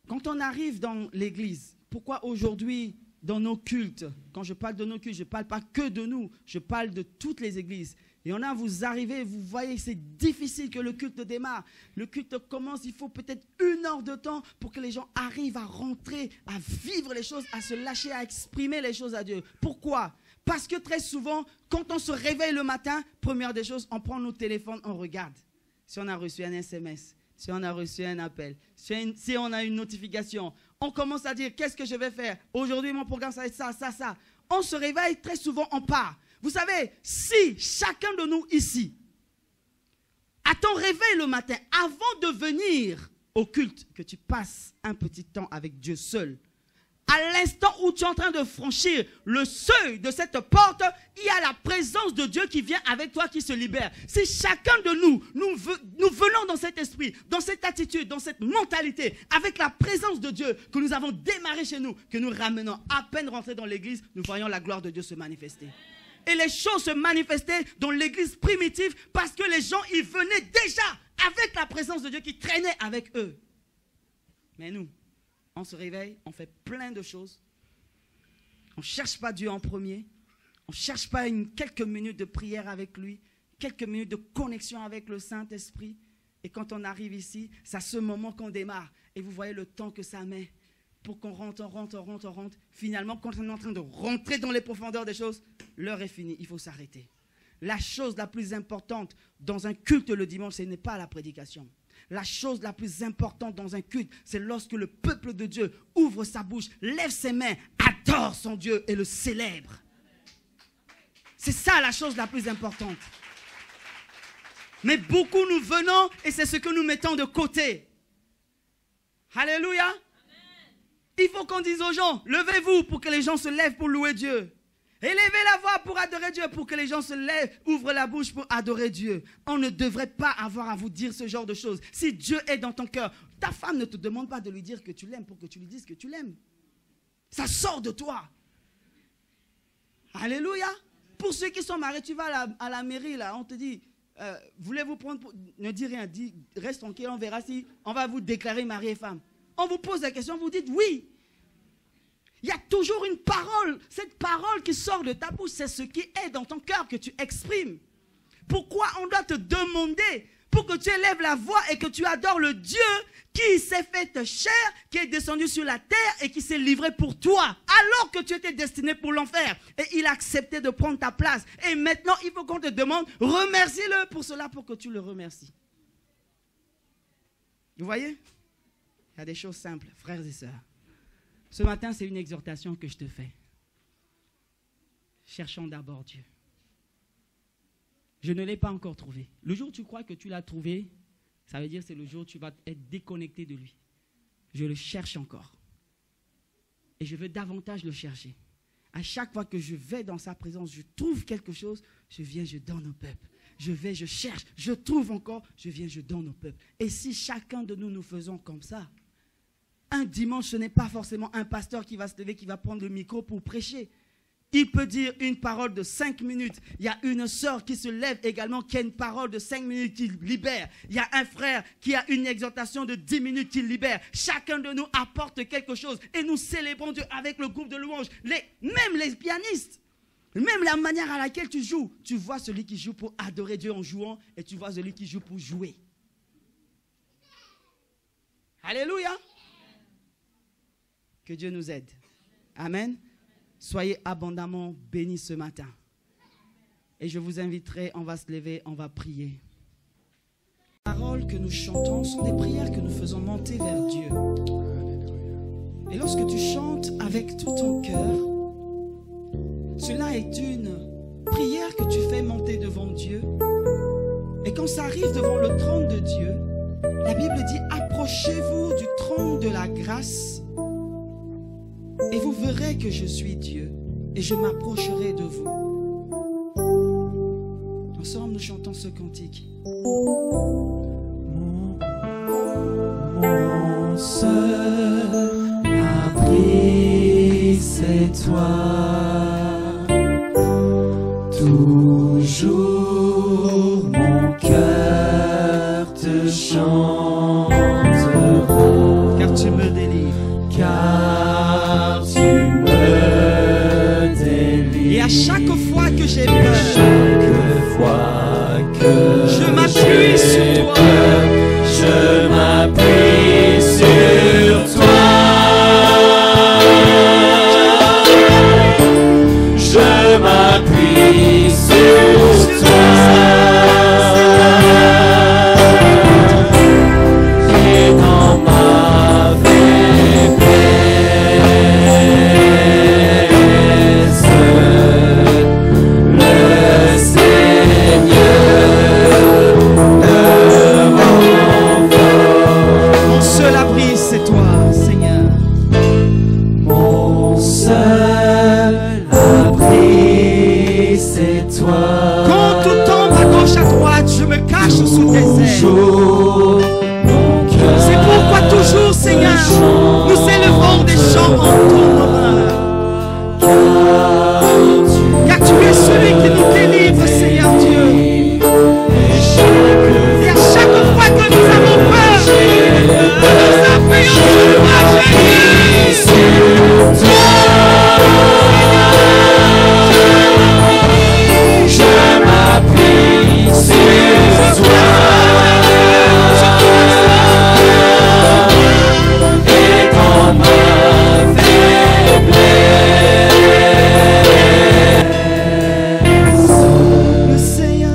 Quand on arrive dans l'église, pourquoi aujourd'hui, dans nos cultes, quand je parle de nos cultes, je ne parle pas que de nous, je parle de toutes les églises. Et on a, vous arrivez, vous voyez, c'est difficile que le culte démarre. Le culte commence, il faut peut-être 1 heure de temps pour que les gens arrivent à rentrer, à vivre les choses, à se lâcher, à exprimer les choses à Dieu. Pourquoi? Parce que très souvent, quand on se réveille le matin, première des choses, on prend nos téléphones, on regarde. Si on a reçu un SMS, si on a reçu un appel, si on a une notification, on commence à dire, qu'est-ce que je vais faire? Aujourd'hui, mon programme, ça va être ça, ça, ça. On se réveille, très souvent, on part. Vous savez, si chacun de nous ici, à ton réveil le matin, avant de venir au culte, que tu passes un petit temps avec Dieu seul, à l'instant où tu es en train de franchir le seuil de cette porte, il y a la présence de Dieu qui vient avec toi, qui se libère. Si chacun de nous, nous venons dans cet esprit, dans cette attitude, dans cette mentalité, avec la présence de Dieu que nous avons démarré chez nous, que nous ramenons à peine rentrés dans l'église, nous voyons la gloire de Dieu se manifester. Et les choses se manifestaient dans l'église primitive parce que les gens, ils venaient déjà avec la présence de Dieu qui traînait avec eux. Mais nous, on se réveille, on fait plein de choses. On ne cherche pas Dieu en premier. On ne cherche pas quelques minutes de prière avec lui, quelques minutes de connexion avec le Saint-Esprit. Et quand on arrive ici, c'est à ce moment qu'on démarre. Et vous voyez le temps que ça met pour qu'on rentre. Finalement, quand on est en train de rentrer dans les profondeurs des choses, l'heure est finie, il faut s'arrêter. La chose la plus importante dans un culte le dimanche, ce n'est pas la prédication. La chose la plus importante dans un culte, c'est lorsque le peuple de Dieu ouvre sa bouche, lève ses mains, adore son Dieu et le célèbre. C'est ça la chose la plus importante. Mais beaucoup nous venons et c'est ce que nous mettons de côté. Alléluia. Il faut qu'on dise aux gens, levez-vous pour que les gens se lèvent pour louer Dieu. Élevez la voix pour adorer Dieu, pour que les gens se lèvent, ouvrent la bouche pour adorer Dieu. On ne devrait pas avoir à vous dire ce genre de choses. Si Dieu est dans ton cœur, ta femme ne te demande pas de lui dire que tu l'aimes pour que tu lui dises que tu l'aimes. Ça sort de toi. Alléluia. Pour ceux qui sont mariés, tu vas à la mairie, là, on te dit, voulez-vous prendre pour... Ne dis rien, reste tranquille, on verra si on va vous déclarer mari et femme. On vous pose la question, vous dites oui. Il y a toujours une parole. Cette parole qui sort de ta bouche, c'est ce qui est dans ton cœur que tu exprimes. Pourquoi on doit te demander pour que tu élèves la voix et que tu adores le Dieu qui s'est fait chair, qui est descendu sur la terre et qui s'est livré pour toi, alors que tu étais destiné pour l'enfer. Et il a accepté de prendre ta place. Et maintenant, il faut qu'on te demande, remercie-le pour cela, pour que tu le remercies. Vous voyez? Il y a des choses simples, frères et sœurs. Ce matin, c'est une exhortation que je te fais. Cherchons d'abord Dieu. Je ne l'ai pas encore trouvé. Le jour où tu crois que tu l'as trouvé, ça veut dire que c'est le jour où tu vas être déconnecté de lui. Je le cherche encore. Et je veux davantage le chercher. À chaque fois que je vais dans sa présence, je trouve quelque chose, je viens, je donne au peuple. Je vais, je cherche, je trouve encore, je viens, je donne au peuple. Et si chacun de nous faisons comme ça, un dimanche, ce n'est pas forcément un pasteur qui va se lever, qui va prendre le micro pour prêcher. Il peut dire une parole de 5 minutes. Il y a une sœur qui se lève également, qui a une parole de 5 minutes qui libère. Il y a un frère qui a une exhortation de 10 minutes qui libère. Chacun de nous apporte quelque chose. Et nous célébrons Dieu avec le groupe de louanges. Même les pianistes, même la manière à laquelle tu joues. Tu vois celui qui joue pour adorer Dieu en jouant et tu vois celui qui joue pour jouer. Alléluia. Que Dieu nous aide. Amen. Soyez abondamment bénis ce matin. Et je vous inviterai, on va se lever, on va prier. Les paroles que nous chantons sont des prières que nous faisons monter vers Dieu. Et lorsque tu chantes avec tout ton cœur, cela est une prière que tu fais monter devant Dieu. Et quand ça arrive devant le trône de Dieu, la Bible dit, approchez-vous du trône de la grâce et vous verrez que je suis Dieu et je m'approcherai de vous. Ensemble, nous chantons ce cantique. Mon seul abri, c'est toi. Toujours mon cœur te chantera. Car tu me délivres. Car tu me délivres. Et à chaque fois que j'ai peur, chaque fois que je m'appuie sur toi. Je m'appuie sur toi. Je m'appuie sur toi. Et dans ma faiblesse, le Seigneur Mon seul abri, c'est toi, Seigneur. mon seul abri, c'est toi. Quand tout tombe à gauche, à droite, je me cache sous tes ailes. Toujours mon cœur C'est pourquoi toujours, Seigneur, nous élevons des chants en ton honneur. Car tu es celui qui nous délivre, Seigneur Dieu. Et à chaque fois que nous avons peur, nous nous appuyons sur toi, Jésus. je m'appuie sur toi. Et dans ma faiblesse, Le Seigneur,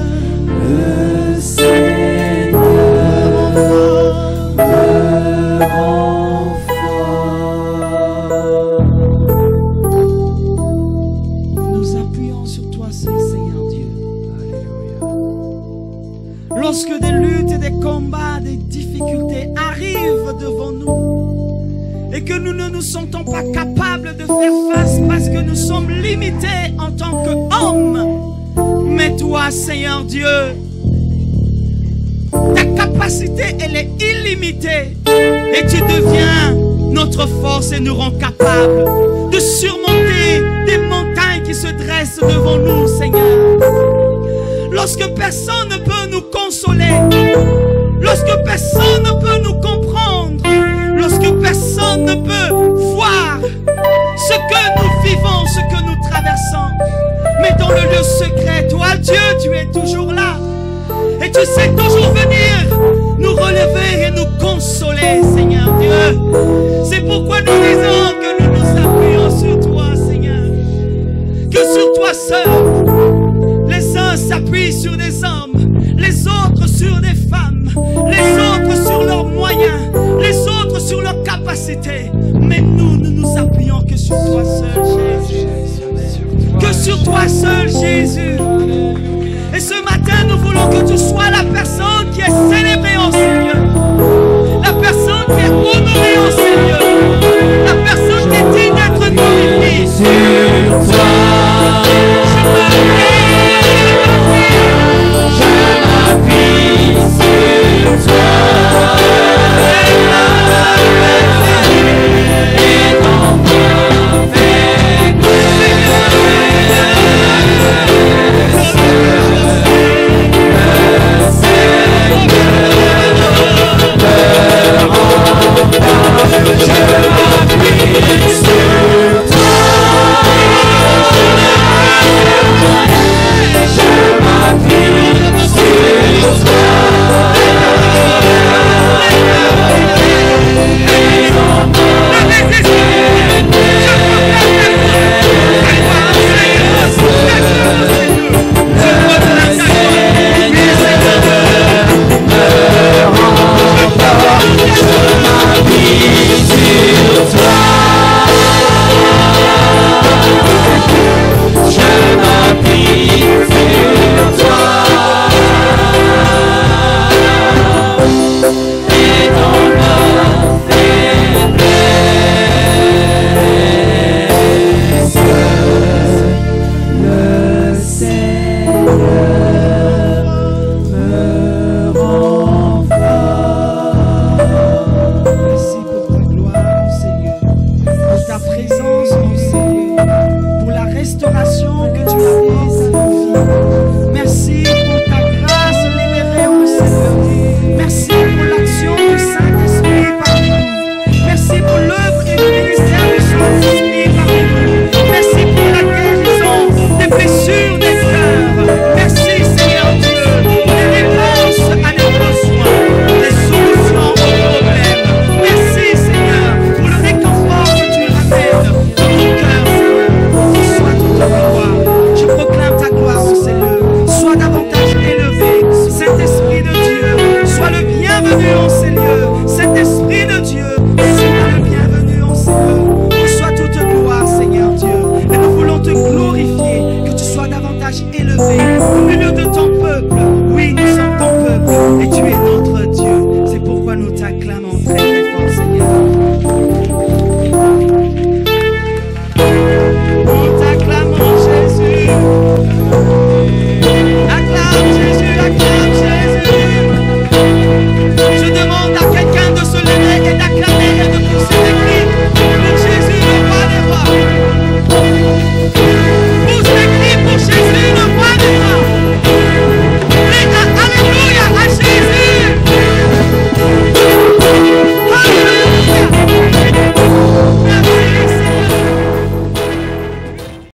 le Seigneur me rend fort. nous appuyons sur toi seul, Seigneur Dieu. Lorsque des luttes et des combats, des difficultés arrivent devant nous et que nous ne nous sentons pas capables de faire face parce que nous sommes limités en tant qu'hommes, mais toi, Seigneur Dieu, ta capacité, elle est illimitée et tu deviens notre force et nous rends capables de surmonter des montagnes qui se dressent devant nous, Seigneur. Lorsque personne ne peut nous consoler, lorsque personne ne peut nous comprendre, lorsque personne ne peut voir ce secrets. Toi, Dieu, tu es toujours là. Et tu sais toujours venir nous relever et nous consoler, Seigneur Dieu. C'est pourquoi nous disons que nous nous appuyons sur toi, Seigneur. Que sur toi seul. Les uns s'appuient sur des hommes, les autres sur des femmes, les autres sur leurs moyens, les autres sur leurs capacités. Mais nous ne nous appuyons que sur toi seul, Jésus. Que sur toi seul